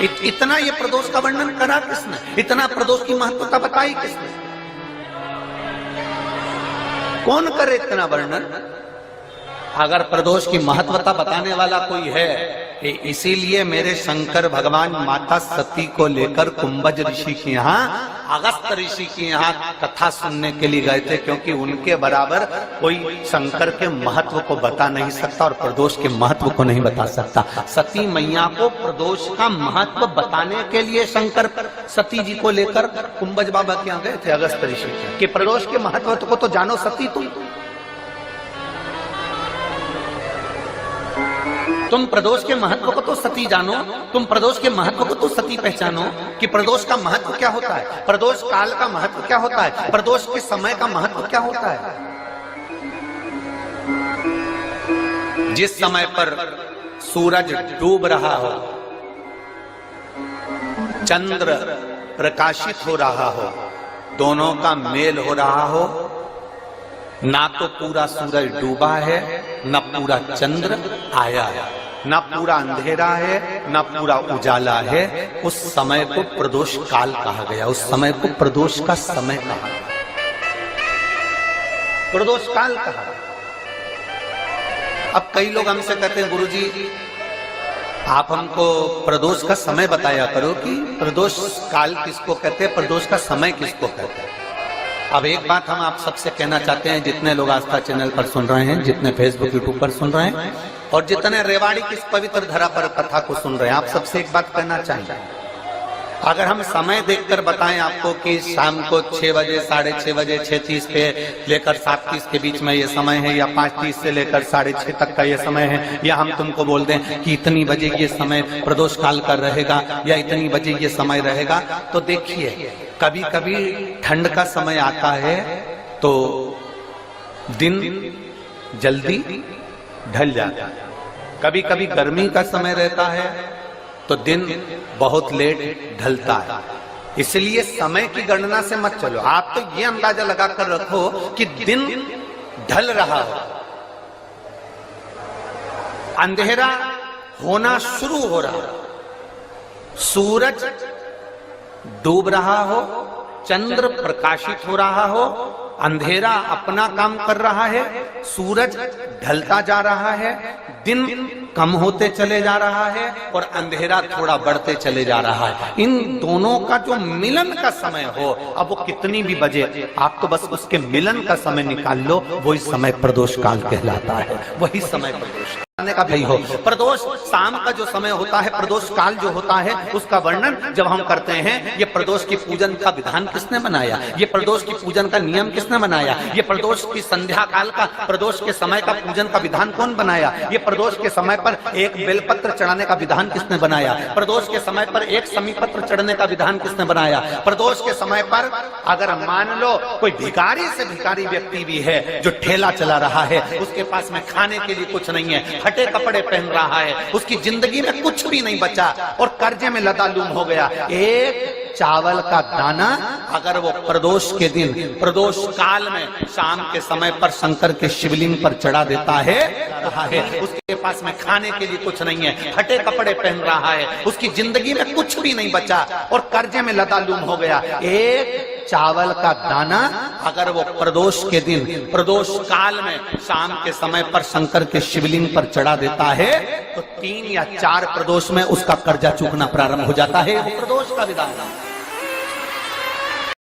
इतना ये प्रदोष का वर्णन करा किसने? इतना प्रदोष की महत्वता बताई किसने? कौन करे इतना वर्णन? अगर प्रदोष की महत्वता बताने वाला कोई है, इसीलिए मेरे शंकर भगवान माता सती को लेकर कुंभज ऋषि के यहाँ, अगस्त ऋषि के यहाँ कथा सुनने के लिए गए थे, क्योंकि उनके बराबर कोई शंकर के महत्व को बता नहीं सकता और प्रदोष के महत्व को नहीं बता सकता। सती मैया को प्रदोष का महत्व बताने के लिए शंकर सती जी को लेकर कुंभज बाबा के यहाँ गए थे, अगस्त ऋषि के, कि प्रदोष के महत्व को तो जानो सती तुम प्रदोष के महत्व को तो सती जानो, तुम प्रदोष के महत्व को तो सती पहचानो कि प्रदोष का महत्व क्या होता है, प्रदोष काल का महत्व क्या होता है, प्रदोष के समय का महत्व क्या होता है। जिस समय पर सूरज डूब रहा हो, चंद्र प्रकाशित हो रहा हो, दोनों का मेल हो रहा हो, ना तो पूरा सूरज डूबा है, ना पूरा चंद्र आया है, ना पूरा अंधेरा है, ना पूरा उजाला है, उस समय को प्रदोष काल कहा गया। उस समय को प्रदोष का समय कहा, प्रदोष काल कहा। अब कई लोग हमसे कहते हैं, गुरुजी आप हमको प्रदोष का समय बताया करो कि प्रदोष काल किसको कहते हैं, प्रदोष का समय किसको कहते हैं। अब एक बात हम आप सबसे कहना चाहते हैं, जितने लोग आस्था चैनल पर सुन रहे हैं, जितने फेसबुक यूट्यूब पर सुन रहे हैं और जितने रेवाड़ी की इस पवित्र धरा पर कथा को सुन रहे हैं, आप सबसे एक बात कहना चाहिए। अगर हम समय देखकर बताएं आपको कि शाम को 6 बजे, 6:30 बजे, 6:30 पे लेकर 7:30 के बीच में ये समय है, या 5:30 से लेकर 6:30 तक का ये समय है, या हम तुमको बोल दें कि इतनी बजे ये समय प्रदोष काल का रहेगा या इतनी बजे ये समय रहेगा, तो देखिए कभी कभी ठंड का समय आता है तो दिन जल्दी ढल जाता है, कभी कभी गर्मी का समय रहता है तो दिन बहुत लेट ढलता है। इसलिए समय की गणना से मत चलो, आप तो ये अंदाजा लगाकर रखो कि दिन ढल रहा हो, अंधेरा होना शुरू हो रहा हो, सूरज डूब रहा हो, चंद्र प्रकाशित हो रहा हो, अंधेरा अपना काम कर रहा है, सूरज ढलता जा रहा है, दिन कम होते चले जा रहा है और अंधेरा थोड़ा बढ़ते चले जा रहा है। इन दोनों का जो मिलन का समय हो, अब वो कितनी भी बजे, आप तो बस उसके मिलन का समय निकाल लो, वही समय प्रदोष काल कहलाता है, वही समय प्रदोष का भी हो। प्रदोष शाम का जो समय होता है, प्रदोष काल जो होता है, उसका वर्णन जब हम करते हैं, ये प्रदोष की पूजन का विधान किसने बनाया, ये प्रदोष की पूजन का नियम किसने बनाया, ये प्रदोष की संध्या काल का, प्रदोष के समय का पूजन का विधान कौन बनाया, ये प्रदोष के समय पर एक बेलपत्र चढ़ाने का विधान किसने बनाया, प्रदोष के समय पर एक समीपत्र चढ़ने का विधान किसने बनाया, प्रदोष के समय पर अगर मान लो कोई भिखारी से भिखारी व्यक्ति भी है जो ठेला चला रहा है, उसके पास में खाने के लिए कुछ नहीं है, फटे कपड़े पहन रहा है, उसकी जिंदगी में कुछ भी नहीं बचा और कर्जे में लदालूम हो गया, एक चावल का दाना अगर वो प्रदोष के दिन, प्रदोष काल में शाम के समय पर शंकर के शिवलिंग पर चढ़ा देता है, उसके पास में खाने के लिए कुछ नहीं है, फटे कपड़े पहन रहा है, उसकी जिंदगी में कुछ भी नहीं बचा और कर्जे में लदालूम हो गया, एक चावल का दाना अगर वो प्रदोष के दिन, प्रदोष काल में शाम के समय पर शंकर के शिवलिंग पर चढ़ा देता है, तो 3 या 4 प्रदोष में उसका कर्जा चूकना प्रारंभ हो जाता है। प्रदोष का विधान।